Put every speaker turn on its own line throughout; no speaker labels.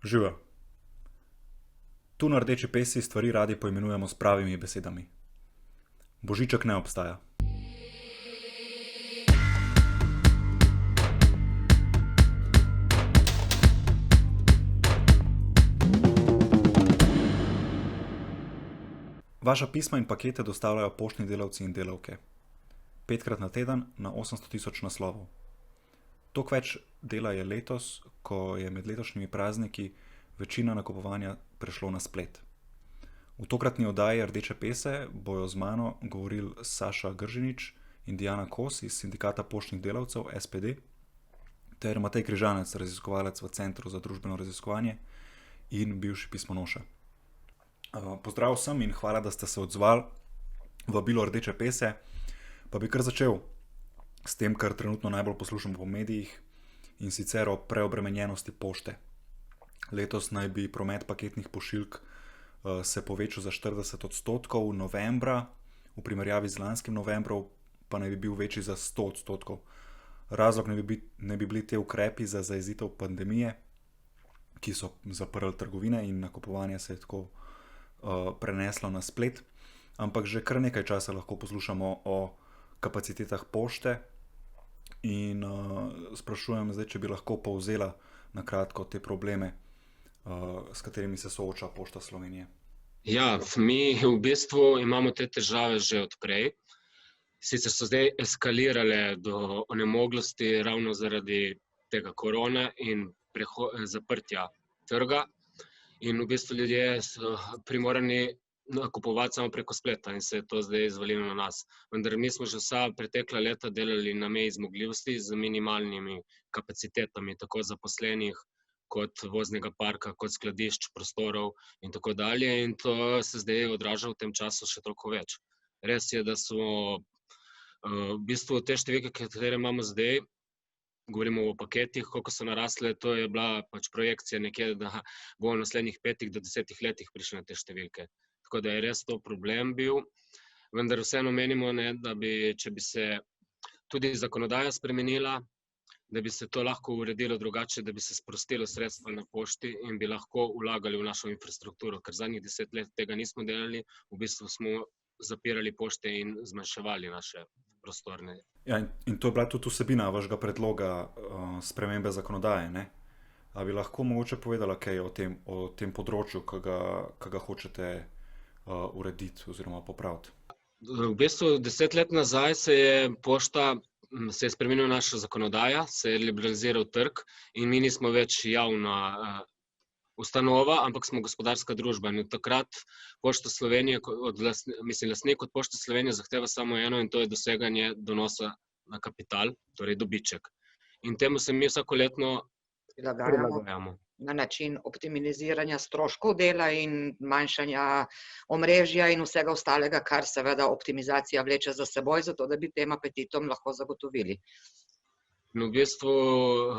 Živa. Tu na Rdeči pesi stvari radi poimenujemo s pravimi besedami. Božiček ne obstaja. Vaša pisma in pakete dostavljajo poštni delavci in delavke. 5krat na teden na 800 000 naslovov. Toliko več dela je letos, ko je med letošnjimi prazniki večina nakupovanja prešlo na splet. V tokratni oddaji Rdeče pese bojo z mano govorili Saša Gržinič in Diana Kos iz Sindikata poštnih delavcev SPD ter Matej Križanec, raziskovalec v Centru za družbeno raziskovanje in bivši pismonoša. Pozdrav vsem in hvala, da ste se odzvali v vabilo Rdeče pese. Pa bi kar začel s tem, kar trenutno najbolj poslušam po medijih, in sicer o preobremenjenosti pošte. Letos naj bi promet paketnih pošiljk se povečal za 40%, novembra, v primerjavi z lanskim novembrom, pa naj bi bil večji za 100%. Razlog ne bi bili te ukrepi za zajezitev pandemije, ki so zaprli trgovine in nakupovanje se je tako preneslo na splet, ampak že kar nekaj časa lahko poslušamo o kapacitetah pošte in sprašujem zdaj, če bi lahko povzela na kratko te probleme, s katerimi se sooča Pošta Slovenije.
Ja, mi v bistvu imamo te težave že od prej. Sicer so zdaj eskalirale do onemoglosti ravno zaradi tega korone in zaprtja trga. In v bistvu ljudje so primorani nakupovati samo preko spleta in se je to zdaj izvalilo na nas. Vendar mi smo že vsa pretekla leta delali na meji zmogljivosti z minimalnimi kapacitetami, tako zaposlenih kot voznega parka, kot skladišč, prostorov in tako dalje. In to se zdaj odraža v tem času še toliko več. Res je, da smo v bistvu te številke, katere imamo zdaj, govorimo o paketih, koliko so narasle, to je bila pač projekcija nekje, da bo v naslednjih 5 do 10 letih prišli na te številke. Tako da je res to problem bil, vendar vseeno menimo, da bi, če bi se tudi zakonodaja spremenila, da bi se to lahko uredilo drugače, da bi se sprostilo sredstva na pošti in bi lahko vlagali v našo infrastrukturo, ker zadnjih 10 let tega nismo delali, v bistvu smo zapirali pošte in zmanjševali naše prostorne.
Ja, in to je bila tudi vsebina vašega predloga spremembe zakonodaje, ne? A bi lahko mogoče povedala kaj o tem področju, ki ga hočete urediti oziroma popraviti?
V bistvu 10 let nazaj se je spremenila naša zakonodaja, se je liberaliziral trg in mi nismo več javna ustanova, ampak smo gospodarska družba. In takrat Pošta Slovenije, lastnik od Pošte Slovenije zahteva samo eno in to je doseganje donosa na kapital, torej dobiček. In temu se mi vsakoletno prilagajamo.
Na način optimiziranja stroškov dela in manjšanja omrežja in vsega ostalega, kar seveda optimizacija vleče za seboj, zato da bi tem apetitom lahko zagotovili.
V bistvu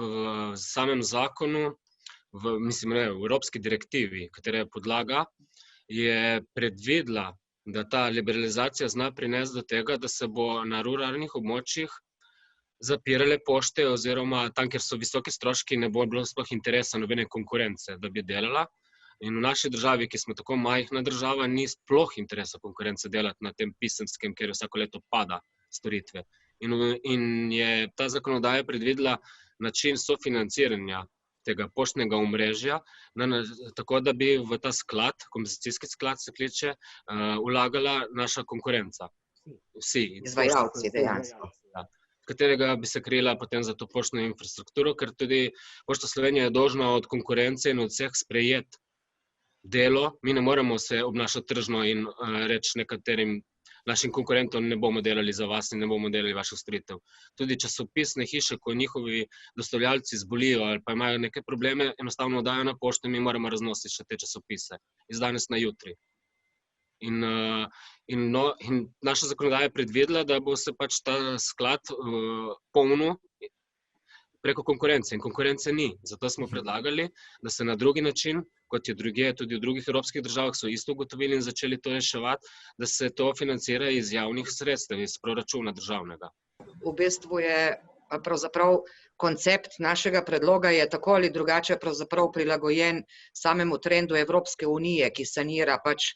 v samem zakonu, v evropski direktivi, katera je podlaga, je predvidela, da ta liberalizacija zna prinesti do tega, da se bo na ruralnih območjih zapirale pošte oziroma tam, kjer so visoki stroški, ne bo bilo sploh interesa, nobene konkurence, da bi delala. In v naši državi, ki smo tako majhna država, ni sploh interesa konkurence delati na tem pisenskem, kjer vsako leto pada storitve. In je ta zakonodaja predvidela način sofinanciranja tega poštnega omrežja, tako da bi v ta sklad, kompenzacijski sklad se kliče, vlagala naša konkurenca. Vsi.
Izvajalci dejansko.
Katerega bi se krila potem za to poštno infrastrukturo, ker tudi Pošta Slovenije je dolžna od konkurence in od vseh sprejeti delo. Mi ne moremo se obnašati tržno in reči nekaterim našim konkurentom, ne bomo delali za vas in ne bomo delali vaših storitev. Tudi časopisne hiše, ko njihovi dostavljalci zbolijo ali pa imajo neke probleme, enostavno dajo na pošto in mi moramo raznositi še te časopise iz danes na jutri. In naša zakonodaja je predvidela, da bo se pač ta sklad polnil preko konkurence in konkurence ni. Zato smo predlagali, da se na drugi način, kot je drugje, tudi v drugih evropskih državah so isto ugotovili in začeli to reševati, da se to financira iz javnih sredstev, iz proračuna državnega.
V bistvu je pravzaprav koncept našega predloga je tako ali drugače pravzaprav prilagojen samemu trendu Evropske unije, ki sanira pač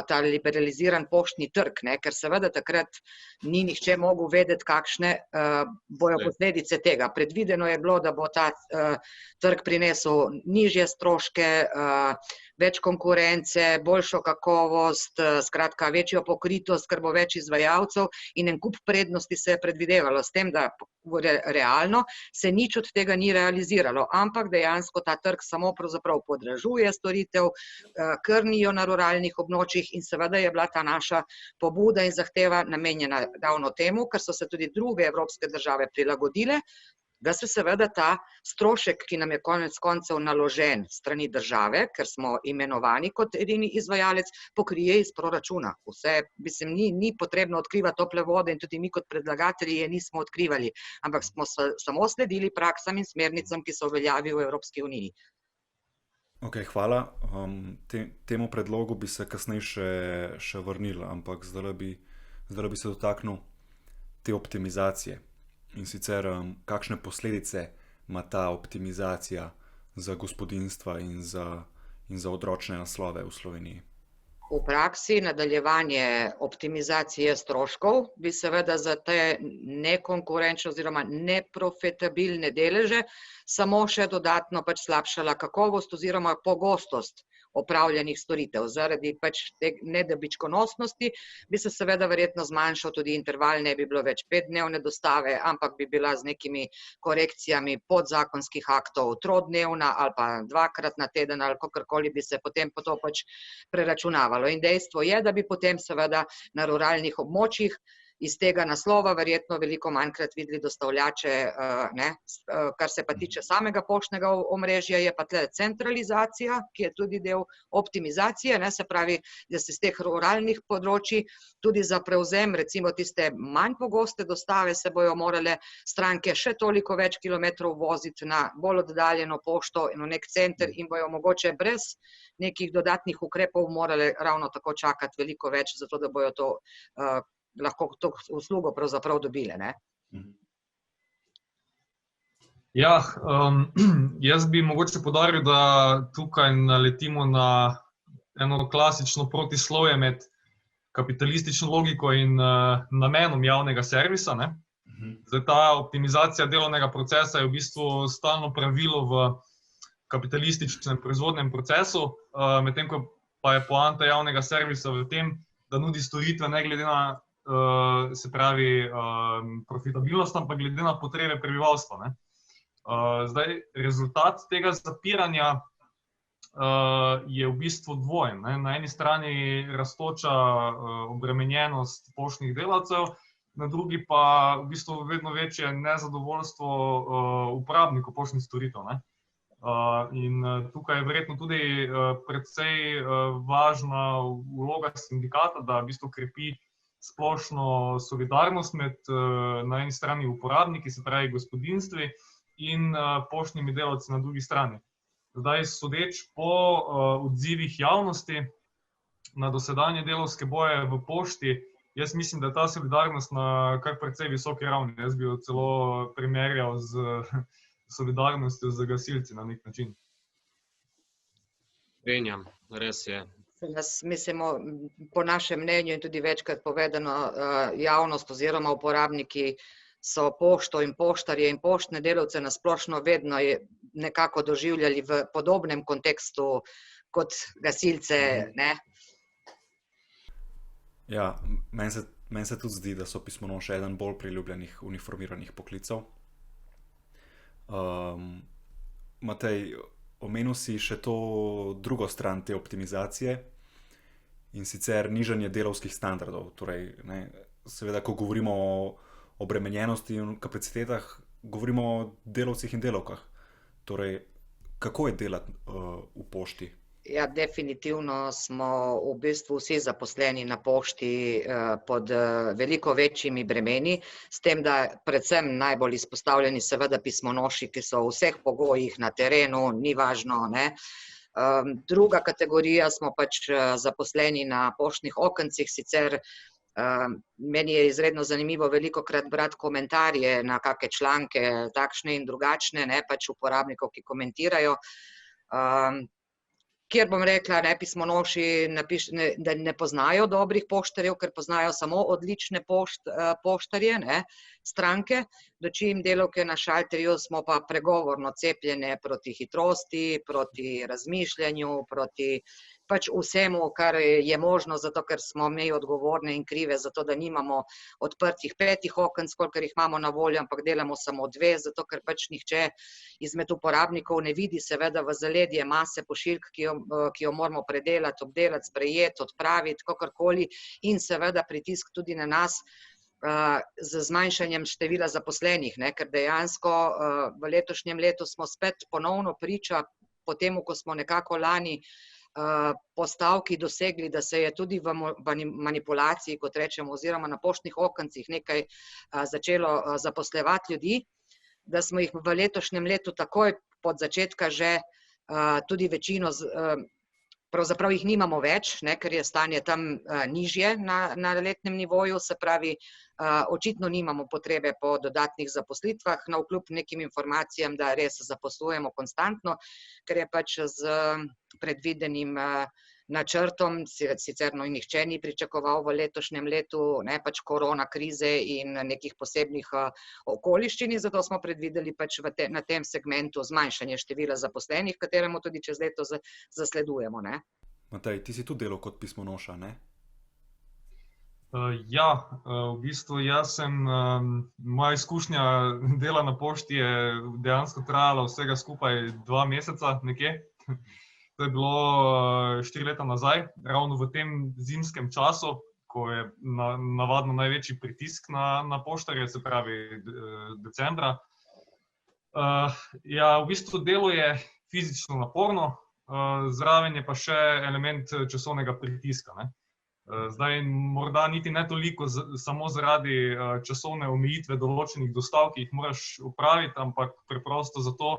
ta liberaliziran poštni trg, ne, ker seveda takrat ni nihče mogel vedeti, kakšne bojo posledice tega. Predvideno je bilo, da bo ta trg prinesel nižje stroške, več konkurence, boljšo kakovost, skratka večjo pokritost, ker bo več izvajalcev in en kup prednosti se je predvidevalo. S tem, da realno se nič od tega ni realiziralo, ampak dejansko ta trg samo pravzaprav podražuje storitev, krnijo na ruralnih območjih in seveda je bila ta naša pobuda in zahteva namenjena ravno temu, ker so se tudi druge evropske države prilagodile, da se seveda ta strošek, ki nam je konec koncev naložen strani države, ker smo imenovani kot edini izvajalec, pokrije iz proračuna. Vse, mislim, ni potrebno odkrivati tople vode in tudi mi kot predlagatelji je nismo odkrivali, ampak smo samo sledili praksam in smernicam, ki so v veljavi v Evropski uniji.
Ok, hvala. Temu predlogu bi se kasneje še vrnil, ampak zdaj bi se dotaknil te optimizacije. In sicer, kakšne posledice ima ta optimizacija za gospodinjstva in za odročne naslove v Sloveniji?
V praksi nadaljevanje optimizacije stroškov bi seveda za te nekonkurenčne oziroma neprofitabilne deleže samo še dodatno pač slabšala kakovost oziroma pogostost opravljenih storitev. Zaradi pač te nedobičkonosnosti bi se seveda verjetno zmanjšal tudi interval, ne bi bilo več 5-dnevne dostave, ampak bi bila z nekimi korekcijami podzakonskih aktov trodnevna ali pa 2-krat na teden ali kakorkoli bi se potem to pač preračunavalo. In dejstvo je, da bi potem seveda na ruralnih območjih iz tega naslova verjetno veliko manjkrat videli dostavljače, kar se pa tiče samega poštnega omrežja, je pa tle centralizacija, ki je tudi del optimizacije, se pravi, da se z teh ruralnih področji tudi za prevzem, recimo tiste manj pogoste dostave, se bojo morale stranke še toliko več kilometrov voziti na bolj oddaljeno pošto in v nek center in bojo mogoče brez nekih dodatnih ukrepov morale ravno tako čakati veliko več, zato da bojo to lahko to uslugo pravzaprav dobile, ne?
Ja, jaz bi mogoče poudaril, da tukaj naletimo na eno klasično protislovje med kapitalistično logiko in namenom javnega servisa, ne. Zdaj, ta optimizacija delovnega procesa je v bistvu stalno pravilo v kapitalističnem proizvodnem procesu, medtem ko pa je poanta javnega servisa v tem, da nudi storitve ne glede na se pravi profitabilnost, ampak glede na potrebe prebivalstva, ne. Zdaj, rezultat tega zapiranja je v bistvu dvojen, ne. Na eni strani rastoča obremenjenost poštnih delavcev, na drugi pa v bistvu vedno večje nezadovoljstvo uporabnikov poštnih storitev, ne. In tukaj je verjetno tudi precej važna vloga sindikata, da v bistvu krepi splošno solidarnost med na eni strani uporabniki, se pravi gospodinjstvi, in poštnimi delavci na drugi strani. Zdaj, sodeč po odzivih javnosti na dosedanje delavske boje v pošti, jaz mislim, da je ta solidarnost na kar precej visoki ravni. Jaz bi jo celo primerjal z solidarnostjo z gasilci na nek način.
Strenjam, res je.
Mislimo, po našem mnenju in tudi večkrat povedano, javnost oziroma uporabniki so pošto in poštarje in poštne delavce na splošno vedno nekako doživljali v podobnem kontekstu kot gasilce, ne?
Ja, meni se tudi zdi, da so pismonoše eden bolj priljubljenih uniformiranih poklicev. Matej, omenil si še to drugo stran te optimizacije, in sicer nižanje delavskih standardov. Torej, seveda, ko govorimo o obremenjenosti in kapacitetah, govorimo o delavcih in delavkah. Torej, kako je delati v pošti?
Ja, definitivno smo v bistvu vsi zaposleni na pošti pod veliko večjimi bremeni, s tem, da predvsem najbolj izpostavljeni seveda pismonoši, ki so v vseh pogojih na terenu, ni važno, ne. Druga kategorija smo pač zaposleni na poštnih okencih, sicer Meni je izredno zanimivo velikokrat brati komentarje na kakšne članke, takšne in drugačne, ne, pač uporabnikov, ki komentirajo, kjer bom rekla, ne, pismonoši da ne poznajo dobrih poštarjev, ker poznajo samo odlične poštarje, ne, stranke, dočim delavke na šalterju smo pa pregovorno cepljene proti hitrosti, proti razmišljanju, proti pač vsemu, kar je možno, zato ker smo mi odgovorne in krive, zato da nimamo odprtih 5 okenc, kolikor jih imamo na voljo, ampak delamo samo 2, zato ker pač nihče izmed uporabnikov ne vidi seveda v zaledje mase pošiljk, ki jo moramo predelati, obdelati, sprejeti, odpraviti, kakorkoli, in seveda pritisk tudi na nas z zmanjšanjem števila zaposlenih, ne, ker dejansko v letošnjem letu smo spet ponovno priča, potem, ko smo nekako lani postavki dosegli, da se je tudi v manipulaciji, kot rečemo, oziroma na poštnih okencih nekaj začelo zaposlevati ljudi, da smo jih v letošnjem letu takoj pod začetka že tudi večino, pravzaprav jih nimamo več, ne, ker je stanje tam nižje na letnem nivoju, se pravi, očitno nimamo potrebe po dodatnih zaposlitvah, navkljub nekim informacijam, da res zaposlujemo konstantno, ker je pač z predvidenim načrtom, sicer nihče ni pričakoval v letošnjem letu, ne, pač korona krize in nekih posebnih okoliščin, zato smo predvideli pač na tem segmentu zmanjšanje števila zaposlenih, kateremu tudi čez leto zasledujemo, ne.
Matej, ti si tudi delal kot pismonoša, ne?
Ja, v bistvu moja izkušnja dela na pošti je dejansko trajala vsega skupaj 2 meseca nekje. To je bilo 4 leta nazaj, ravno v tem zimskem času, ko je navadno največji pritisk na poštarje, se pravi decembra. Ja, v bistvu delo je fizično naporno, zraven je pa še element časovnega pritiska, ne. Zdaj, morda niti ne toliko samo zaradi časovne omejitve določenih dostav, ki jih moraš opraviti, ampak preprosto zato,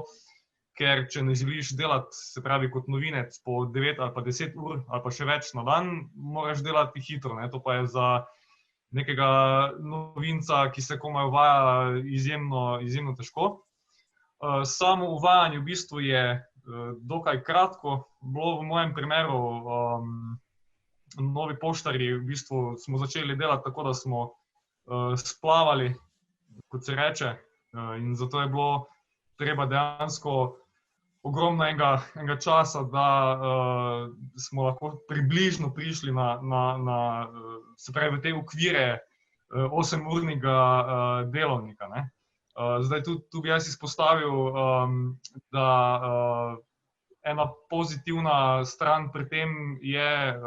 ker če ne želiš delati, se pravi kot novinec, po 9 ali pa 10 ur ali pa še več na dan, moraš delati hitro, ne. To pa je za nekega novinca, ki se komaj uvaja, izjemno težko. Samo uvajanje v bistvu je dokaj kratko, bilo v mojem primeru. Novi poštarji, v bistvu smo začeli delati tako, da smo splavali, kot se reče, in zato je bilo treba dejansko ogromno enega časa, da smo lahko približno prišli se pravi, v te okvire 8-urnega delovnika, ne. Zdaj, tu bi jaz izpostavil, da ena pozitivna stran pri tem je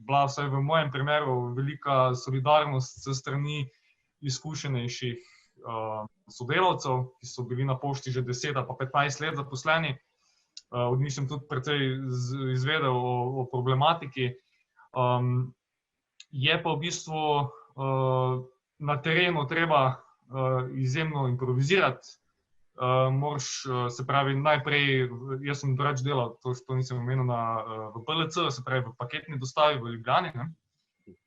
bila, vsaj v mojem primeru, velika solidarnost s strani izkušenejših sodelavcev, ki so bili na pošti že 10 ali pa 15 let zaposleni. Od njih sem tudi precej izvedel o problematiki. Je pa v bistvu na terenu treba izjemno improvizirati. Moraš, se pravi, najprej, jaz sem drugače delal, to nisem omenil, v PLC, se pravi v paketni dostavi v Ljubljani, ne.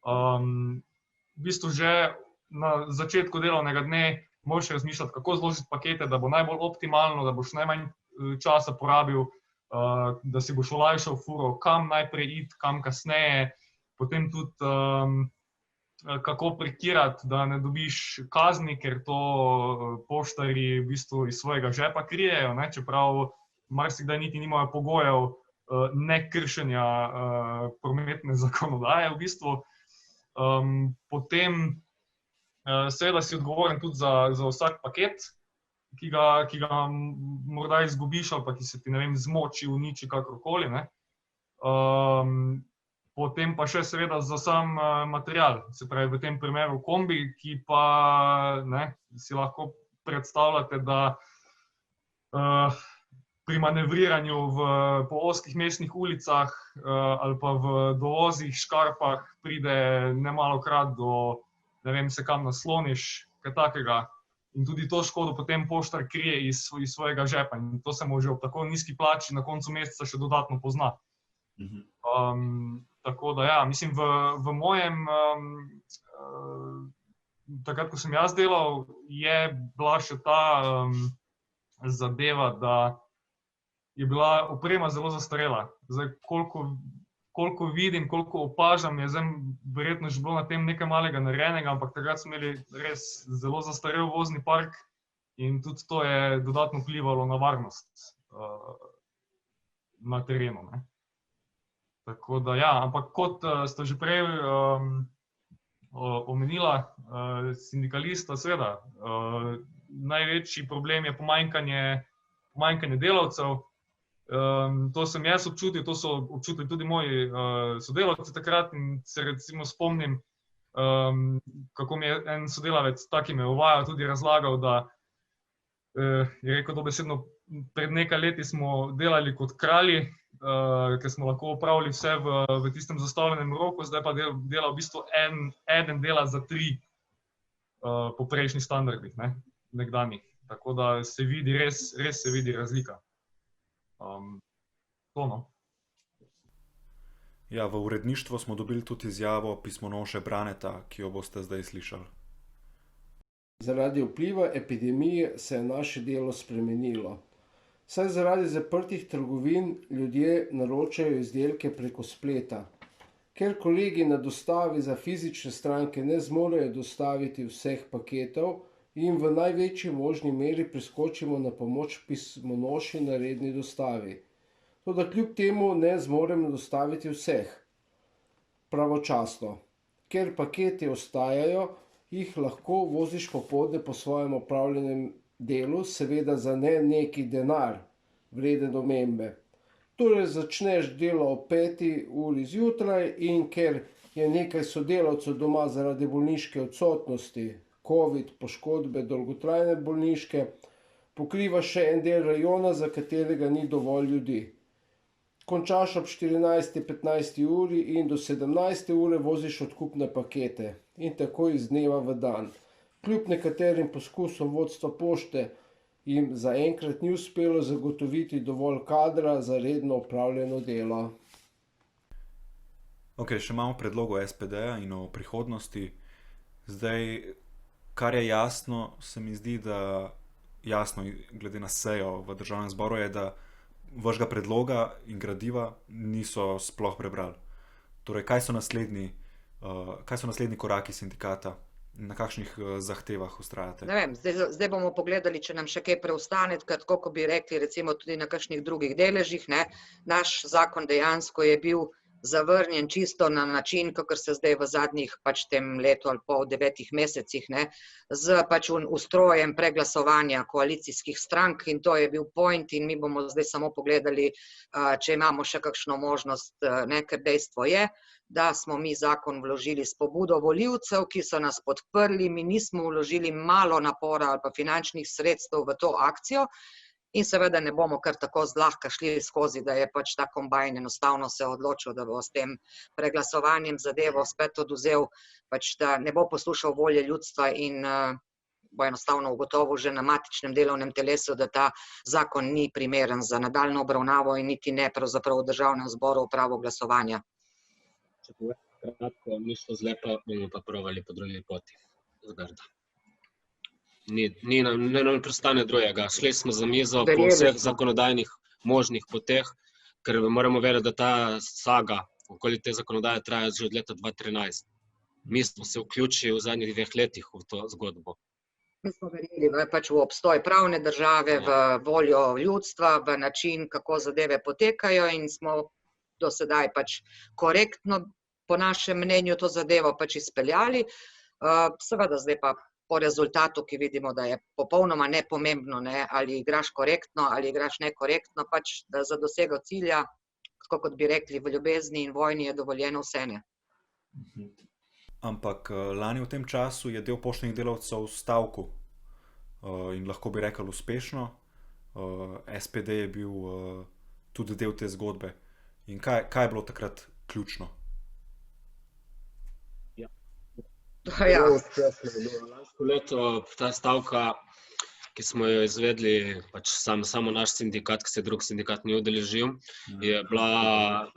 V bistvu že na začetku delovnega dne moraš razmišljati, kako zložiti pakete, da bo najbolj optimalno, da boš najmanj časa porabil, da si boš olajšal furo, kam najprej iti, kam kasneje, potem tudi kako prekirati, da ne dobiš kazni, ker to poštarji v bistvu iz svojega žepa krijejo, ne, čeprav marsikdaj niti nimajo pogojev nekršenja prometne zakonodaje v bistvu. Potem seveda si odgovoren tudi za vsak paket, ki ga morda izgubiš ali pa ki se ti, ne vem, zmoči, uniči, kakorkoli, ne. Potem pa še seveda za sam material, se pravi v tem primeru kombi, ki pa, ne, si lahko predstavljate, da pri manevriranju po ozkih mestnih ulicah ali pa v dovozih, škarpah pride nemalokrat do, ne vem, se kam nasloniš, kaj takega. In tudi to škodo potem poštar krije iz svojega žepa in to se mu že ob tako nizki plači na koncu meseca še dodatno pozna. Tako da ja, mislim, v mojem takrat, ko sem jaz delal, je bila še ta zadeva, da je bila oprema zelo zastarela. Zdaj, koliko vidim, koliko opažam, je zdaj verjetno že bilo na tem nekaj malega narejenega, ampak takrat smo imeli res zelo zastarel vozni park in tudi to je dodatno vplivalo na varnost na terenu. Ne. Tako da ja, ampak kot ste že prej omenila, sindikalista, seveda, največji problem je pomanjkanje delavcev. To sem jaz občutil, to so občutili tudi moji sodelavci takrat in se recimo spomnim, kako mi je en sodelavec, taki me uvajal, tudi razlagal, da je rekel dobesedno, pred nekaj leti smo delali kot kralji, ker smo lahko opravili vse v tistem zastavljenem roku, zdaj pa dela v bistvu eden dela za 3 po prejšnjih standardih, nekdanjih. Tako da se vidi, res se vidi razlika.
Ja, v uredništvu smo dobili tudi izjavo pismonoše Braneta, ki jo boste zdaj slišali.
Zaradi vpliva epidemije se je naše delo spremenilo. Saj zaradi zaprtih trgovin ljudje naročajo izdelke preko spleta. Ker kolegi na dostavi za fizične stranke ne zmorejo dostaviti vseh paketov, in v največji možni meri priskočimo na pomoč pismonoši na redni dostavi. Toda kljub temu ne zmoremo dostaviti vseh pravočasno. Ker paketi ostajajo, jih lahko voziš popoldne po svojem opravljenem delu, seveda za ne neki denar, vreden omembe. Torej začneš delo ob 5. uri zjutraj in ker je nekaj sodelavcev doma zaradi bolniške odsotnosti, COVID, poškodbe, dolgotrajne bolniške, pokriva še en del rajona, za katerega ni dovolj ljudi. Končaš ob 14.15 uri in do 17. ure voziš odkupne pakete in tako iz dneva v dan. Kljub nekaterim poskusom vodstva pošte jim zaenkrat ni uspelo zagotoviti dovolj kadra za redno opravljeno delo.
Ok, še imamo predlogo SPD-ja in o prihodnosti. Zdaj, kar je jasno, se mi zdi, da jasno, glede na sejo v državnem zboru, je, da vašega predloga in gradiva niso sploh prebrali. Torej, kaj so naslednji koraki sindikata? Na kakšnih zahtevah vztrajate?
Ne vem, zdaj bomo pogledali, če nam še kaj preostane, tako ko bi rekli, recimo tudi na kakšnih drugih deležih. Naš zakon dejansko je bil zavrnjen čisto na način, kakor se zdaj v zadnjih tem letu ali pol 9 mesecih, z ustrojem preglasovanja koalicijskih strank in to je bil point in mi bomo zdaj samo pogledali, če imamo še kakšno možnost, ker dejstvo je, da smo mi zakon vložili s pobudo volivcev, ki so nas podprli, mi nismo vložili malo napora ali pa finančnih sredstev v to akcijo. In seveda ne bomo kar tako zlahka šli skozi, da je ta kombajn enostavno se odločil, da bo s tem preglasovanjem zadevo spet oduzel, da ne bo poslušal volje ljudstva in bo enostavno ugotovil že na matičnem delovnem telesu, da ta zakon ni primeren za nadaljnjo obravnavo in niti ne pravzaprav v državnem zboru v pravo glasovanja.
Če povem kratko, ni šlo zle, pa bomo pa provali po drugi poti. Zgrda. Ni nam prestane drugega. Šli smo za mizo po vseh zakonodajnih možnih poteh, ker moramo vedeti, da ta saga okoli te zakonodaje traja že od leta 2013. Mi smo se vključili v zadnjih 2 letih v to zgodbo.
Mi smo verjeli v obstoj pravne države, v voljo ljudstva, v način, kako zadeve potekajo in smo do sedaj korektno, po našem mnenju, to zadevo izpeljali. Seveda zdaj pa po rezultatu, ki vidimo, da je popolnoma nepomembno, ali igraš korektno, ali igraš nekorektno, da za dosego cilja, tako kot bi rekli, v ljubezni in vojni je dovoljeno vse.
Ampak lani v tem času je del poštnih delavcev v stavku in lahko bi rekel uspešno. SPD je bil tudi del te zgodbe. In kaj je bilo takrat ključno?
Lansko leto ta stavka, ki smo jo izvedli, samo naš sindikat, ki se drug sindikat ni udeležil, je bila...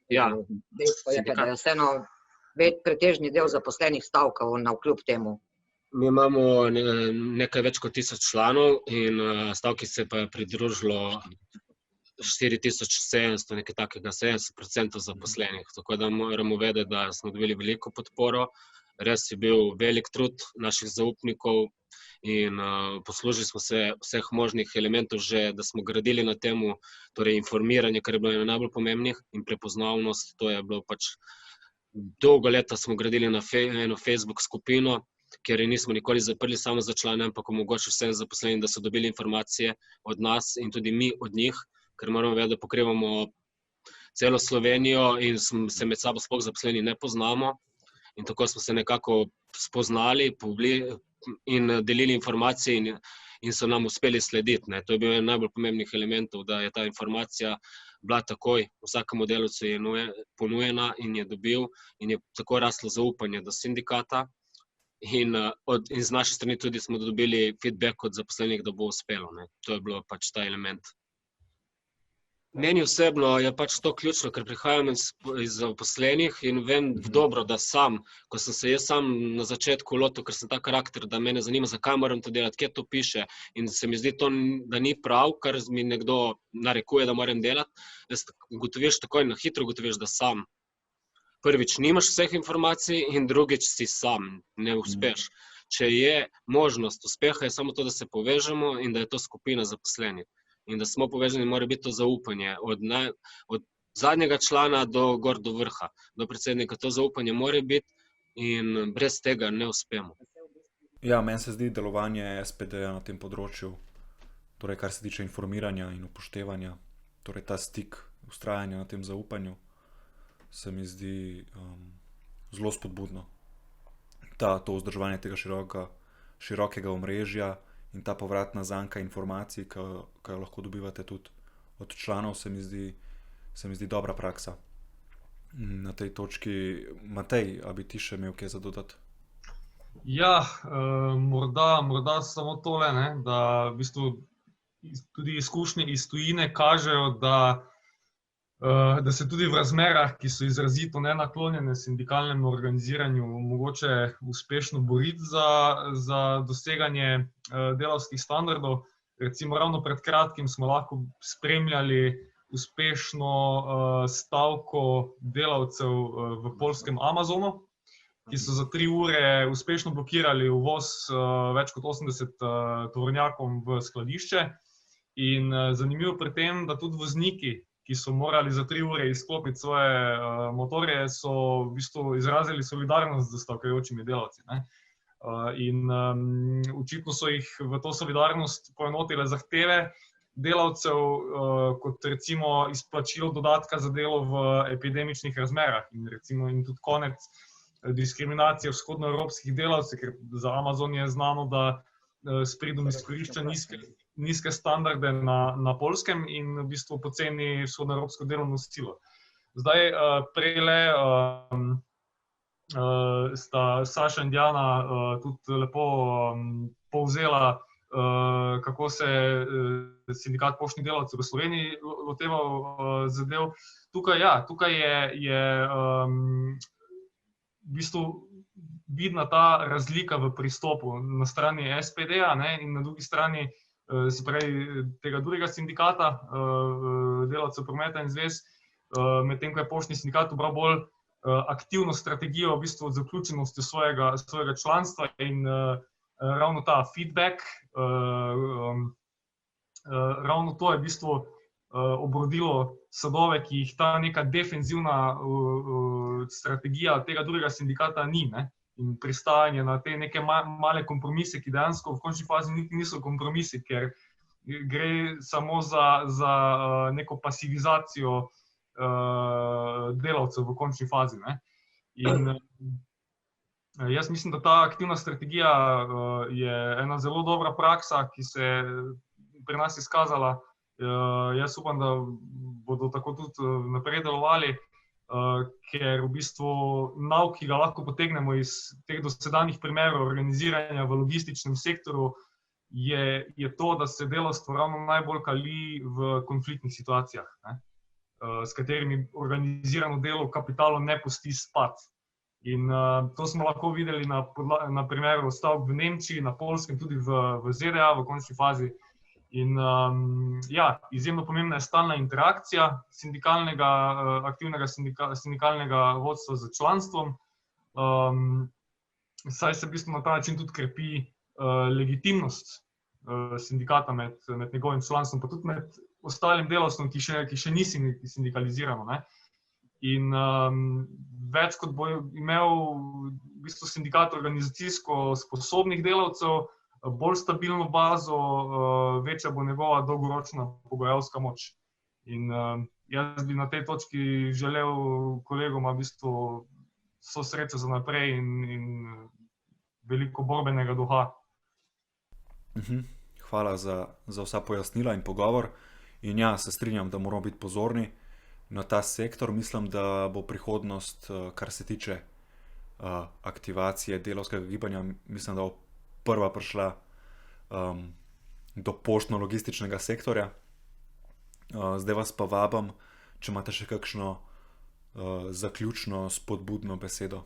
Dejstvo je, da je vseeno pretežni del zaposlenih stavkal navkljub temu?
Mi imamo nekaj več kot 1000 članov in stavki se pa je pridružilo 4700, nekaj takega, 70% zaposlenih. Tako da moramo vedeti, da smo dobili veliko podporo. Res je bil velik trud naših zaupnikov in poslužili smo se vseh možnih elementov že, da smo gradili na temu, torej informiranje, kar je bilo eno najbolj pomembnih, in prepoznavnost. To je bilo pač, dolgo leta smo gradili na eno Facebook skupino, kjer nismo nikoli zaprli samo za člane, ampak omogočili vsem zaposlenim, da so dobili informacije od nas in tudi mi od njih, ker moramo vedeti, da pokrivamo celo Slovenijo in se med sabo sploh zaposleni ne poznamo. In tako smo se nekako spoznali in delili informacije in so nam uspeli slediti. To je bil en najbolj pomembnih elementov, da je ta informacija bila takoj, vsakemu delavcu je ponujena in je dobil in je tako raslo zaupanje do sindikata. In z naše strani tudi smo dobili feedback od zaposlenih, da bo uspelo. To je bilo pač ta element. Meni osebno je pač to ključno, ker prihajam iz zaposlenih in vem dobro, da ko sem se jaz sam na začetku lotil, ker sem ta karakter, da mene zanima, zakaj moram to delati, kje to piše, in se mi zdi to, da ni prav, kar mi nekdo narekuje, da moram delati, takoj na hitro ugotoviš, da sam prvič nimaš vseh informacij in drugič si sam, ne uspeš. Če je možnost uspeha, je samo to, da se povežemo in da je to skupina zaposlenih. In da smo povezani, mora biti to zaupanje. Od zadnjega člana do gor do vrha, do predsednika. To zaupanje mora biti in brez tega ne uspemo.
Ja, meni se zdi delovanje SPD-ja na tem področju, torej kar se tiče informiranja in upoštevanja, torej ta stik, vztrajanja na tem zaupanju, se mi zdi zelo spodbudno. To vzdrževanje tega širokega omrežja in ta povratna zanka informacij, ki jo lahko dobivate tudi od članov, se mi zdi dobra praksa. Na tej točki, Matej, a bi ti še imel kaj za dodati?
Ja, morda samo tole, da v bistvu tudi izkušnje iz tujine kažejo, da se tudi v razmerah, ki so izrazito nenaklonjene sindikalnemu organiziranju, mogoče uspešno boriti za doseganje delavskih standardov. Recimo ravno pred kratkim smo lahko spremljali uspešno stavko delavcev v poljskem Amazonu, ki so za 3 ure uspešno blokirali uvoz več kot 80 tovornjakom v skladišče. In zanimivo pri tem, da tudi vozniki, ki so morali za 3 ure izklopiti svoje motorje, so v bistvu izrazili solidarnost z stavkajočimi delavci. In očitno so jih v to solidarnost poenotile zahteve delavcev, kot recimo izplačilo dodatka za delo v epidemičnih razmerah in tudi konec diskriminacije vzhodnoevropskih delavcev, ker za Amazon je znano, da s pridom izkorišča nizke standarde na Poljskem in v bistvu poceni vzhodnoevropsko delovno silo. Zdaj, prejle sta Saša in Diana tudi lepo povzela, kako se sindikat poštnih delavcev v Sloveniji loteval zadev. Tukaj je v bistvu vidna ta razlika v pristopu na strani SPD-ja in na drugi strani, se pravi, tega drugega sindikata, delavcev prometa in zvez, medtem ko je poštni sindikat ubral bolj aktivno strategijo v bistvu z vključenostjo svojega članstva in ravno ta feedback, ravno to je v bistvu obrodilo sadove, ki jih ta neka defenzivna strategija tega drugega sindikata ni. In pristajanje na te neke male kompromise, ki dejansko v končni fazi niti niso kompromisi, ker gre samo za neko pasivizacijo delavcev v končni fazi. In jaz mislim, da ta aktivna strategija je ena zelo dobra praksa, ki se pri nas izkazala. Jaz upam, da bodo tako tudi naprej delovali, ker v bistvu nauk, ki ga lahko potegnemo iz teh dosedanjih primerov organiziranja v logističnem sektorju, je to, da se delavstvo ravno najbolj kali v konfliktnih situacijah, s katerimi organizirano delo kapitalu ne pusti spati. In to smo lahko videli na primeru stavk v Nemčiji, na Poljskem, tudi v ZDA v končni fazi. In izjemno pomembna je stalna interakcija aktivnega sindikalnega vodstva z članstvom, saj se v bistvu na ta način tudi krepi legitimnost sindikata med njegovim članstvom, pa tudi med ostalim delavstvom, ki še ni sindikalizirano, ne. In več kot bo imel v bistvu sindikat organizacijsko sposobnih delavcev, bolj stabilno bazo, večja bo njegova dolgoročna pogajalska moč. In jaz bi na tej točki želel kolegoma v bistvu vso srečo za naprej in veliko borbenega duha.
Hvala za vsa pojasnila in pogovor. In ja, se strinjam, da moramo biti pozorni na ta sektor. Mislim, da bo prihodnost, kar se tiče aktivacije delavskega gibanja, mislim, da bo prva prišla do poštno-logističnega sektorja. Zdaj vas pa vabim, če imate še kakšno zaključno spodbudno besedo.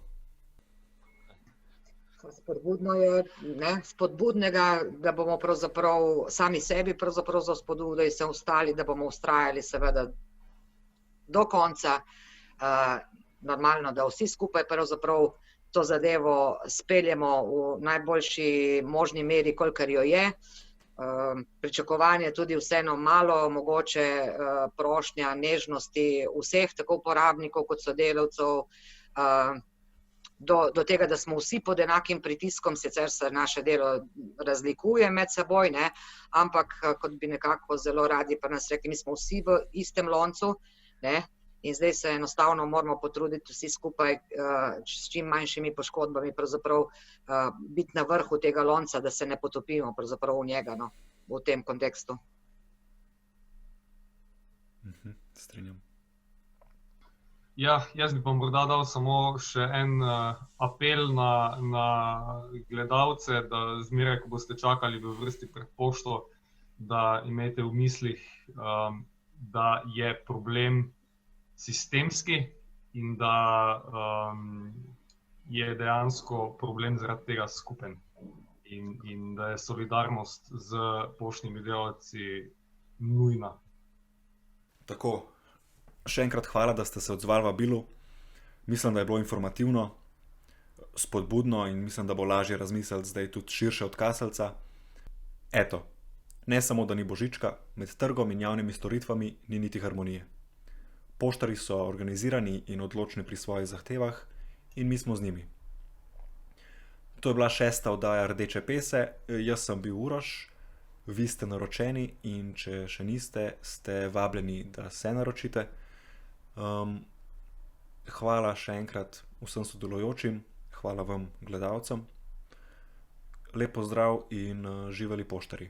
Spodbudno je, spodbudnega, da bomo pravzaprav sami sebi pravzaprav za spodbudo in se ostali, da bomo vztrajali seveda do konca. Normalno, da vsi skupaj pravzaprav to zadevo speljemo v najboljši možni meri, kolikor jo je. Pričakovanje tudi vseeno malo, mogoče prošnja nežnosti vseh, tako uporabnikov kot sodelavcev, do tega, da smo vsi pod enakim pritiskom, sicer se naše delo razlikuje med seboj, ne, ampak kot bi nekako zelo radi pa nas rekli, mi smo vsi v istem loncu, ne, in zdaj se enostavno moramo potruditi vsi skupaj s čim manjšimi poškodbami pravzaprav biti na vrhu tega lonca, da se ne potopimo pravzaprav v njega, no, v tem kontekstu.
Strinjam.
Ja, jaz bi pa morda dal samo še en apel na gledalce, da zmeraj, ko boste čakali v vrsti pred pošto, da imejte v mislih, da je problem sistemski in da je dejansko problem zaradi tega skupen in da je solidarnost z poštnimi delavci nujna.
Tako. Še enkrat hvala, da ste se odzvali vabilu. Mislim, da je bilo informativno, spodbudno in mislim, da bo lažje razmisliti zdaj tudi širše od Kaselca. Eto, ne samo, da ni božička, med trgom in javnimi storitvami ni niti harmonije. Poštarji so organizirani in odločni pri svojih zahtevah in mi smo z njimi. To je bila 6. oddaja Rdeče pese, jaz sem bil Uroš, vi ste naročeni in če še niste, ste vabljeni, da se naročite. Hvala še enkrat vsem sodelujočim, hvala vam gledalcem. Lep pozdrav in živeli poštarji.